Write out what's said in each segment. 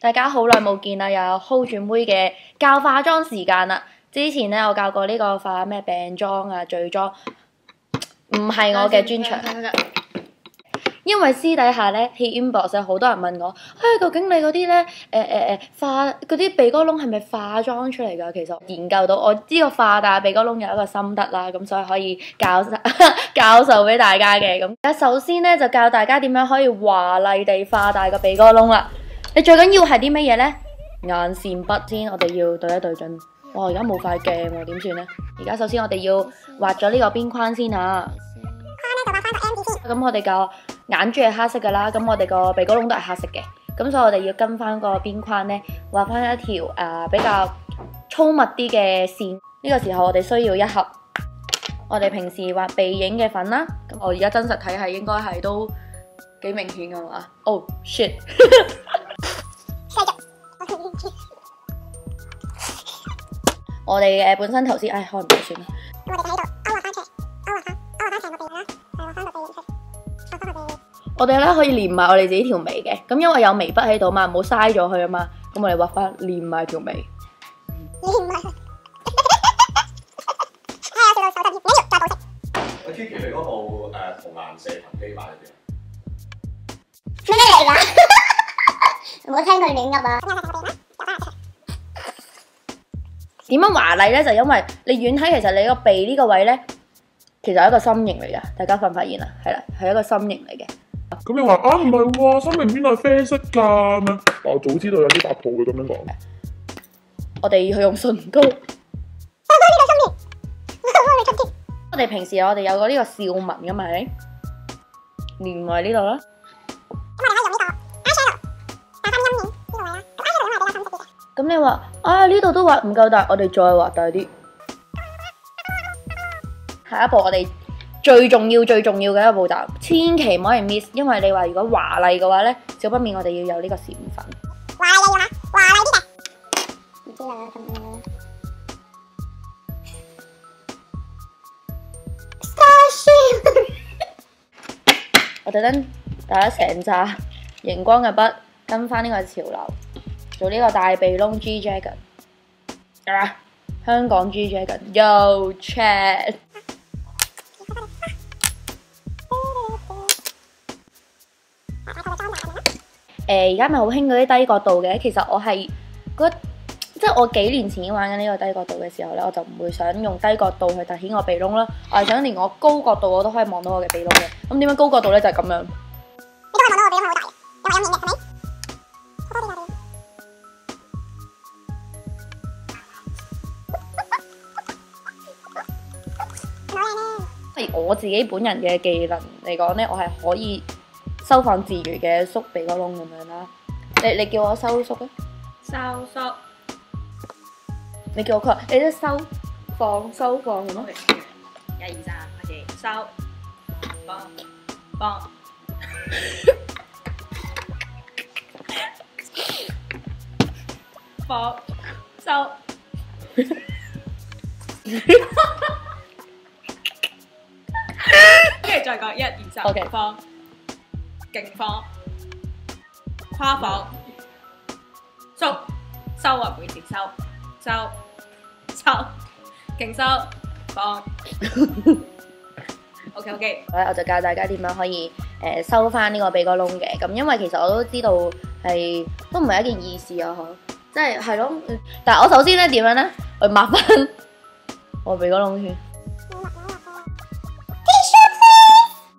大家好耐冇見啦，又有 Hold 住妹嘅教化妝時間啦。之前咧我教過呢個化咩病妝啊、醉妝，唔係我嘅專長。因為私底下咧喺 inbox 有好多人問我，究竟你嗰啲咧化嗰啲鼻哥窿係咪化妝出嚟㗎？其實研究到我知道化大鼻哥窿有一個心得啦，咁所以可以教授俾大家嘅。咁首先咧就教大家點樣可以華麗地化大個鼻哥窿啦。你最緊要係啲乜嘢咧？眼線筆先，我哋要對一對準。哇！而家冇塊鏡喎，點算咧？而家首先我哋要畫咗呢個邊框先啊。咁我哋個眼珠係黑色噶啦，咁我哋個鼻哥窿都係黑色嘅。咁所以我哋要跟翻個邊框咧，畫翻一條比較粗密啲嘅線。呢個時候我哋需要一盒我哋平時畫鼻影嘅粉啦。咁我而家真實睇係應該係都幾明顯噶嘛。Oh shit！我哋本身頭先，開唔到算啦。我哋喺度勾畫翻出嚟，勾畫翻個鼻啦，畫翻個鼻影出嚟，畫翻個鼻影。我哋咧可以連埋我哋自己條眉嘅，咁因為有眉筆喺度嘛，唔好嘥咗佢啊嘛。咁我哋畫翻連埋條眉。連埋。係啊，做到手特別，跟住再補色。喂 Kiki，你嗰部同顏射頻機擺喺邊？咩嚟㗎？唔好聽佢亂噏啊！點樣華麗咧？就因為你遠睇，其實你個鼻呢個位咧，其實係一個心形嚟㗎。大家發唔發現啊？係啦，係一個心形嚟嘅。咁你話唔係喎，心形邊度係啡色㗎咁樣？我早知道有啲八婆會咁樣講。我哋要去用唇膏。我哋平時我哋有個呢個笑紋㗎嘛，係咪？連埋呢度啦。咁你話呢度都畫唔夠大，我哋再畫大啲。下一步我哋最重要嘅一個步驟，千祈唔可以 miss， 因為你話如果華麗嘅話咧，少不免我哋要有呢個閃粉。華麗啲嘅。唔知啦，咁樣。我特登帶咗成紮熒光嘅筆，跟翻呢個潮流。做呢個大鼻窿 G Dragon 香港 G Dragon Yo Chat 而家咪好興嗰啲低角度嘅，其實我係即係我幾年前已經玩緊呢個低角度嘅時候咧，我就唔會想用低角度去凸顯我鼻窿啦，我係想連我高角度我都可以望到我嘅鼻窿嘅。咁點樣高角度咧？就係咁樣。你都可以望到我鼻窿好大嘅，因為有面嘅，係咪？我自己本人嘅技能嚟講咧，我係可以收放自如嘅縮鼻哥窿咁樣啦。你叫我收縮啊？收縮。你叫我佢，你都收放咁咯。1、2、3，開始收放。放收。跟住再講1、2、3， OK， 放，勁放，跨放，縮，收啊，每次收，勁收，放。OK， 我就教大家點樣可以收翻呢個鼻哥窿嘅。咁因為其實我都知道都唔係一件易事啊，即係咯。但係我首先咧點樣咧，去抹翻我鼻哥窿先。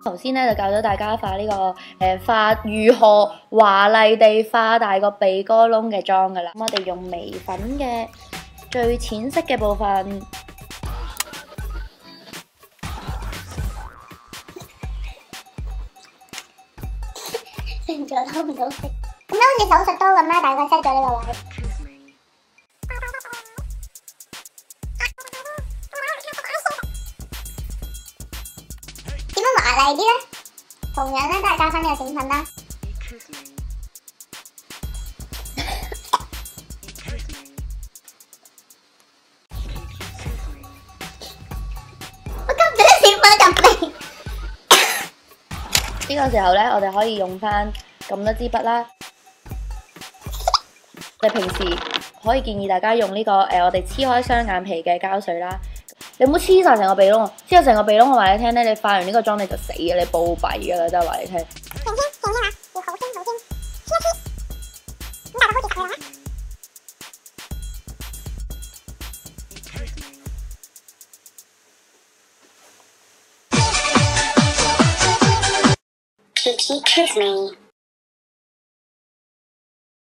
頭先咧就教咗大家化呢個化如何華麗地化大個鼻哥窿嘅妝噶啦。咁我哋用眉粉嘅最淺色嘅部分，成咗都唔到色，咁樣好似手術刀咁啦，大概 set 咗呢個位。點樣華麗啲咧？同樣咧都係加翻呢個閃粉啦。我今日閃粉咁肥。呢個時候咧，我哋可以用翻咁多支筆啦。我哋平時可以建議大家用呢個我哋黐開雙眼皮嘅膠水啦。你唔好黐晒成個鼻窿，黐晒成個鼻窿，我話你聽咧，你化完呢個妝你就死嘅，你暴斃噶啦，真係話你聽。輕輕輕輕啊，要好輕好輕，黐一黐，咁大個好似佢啦。Keep kiss me.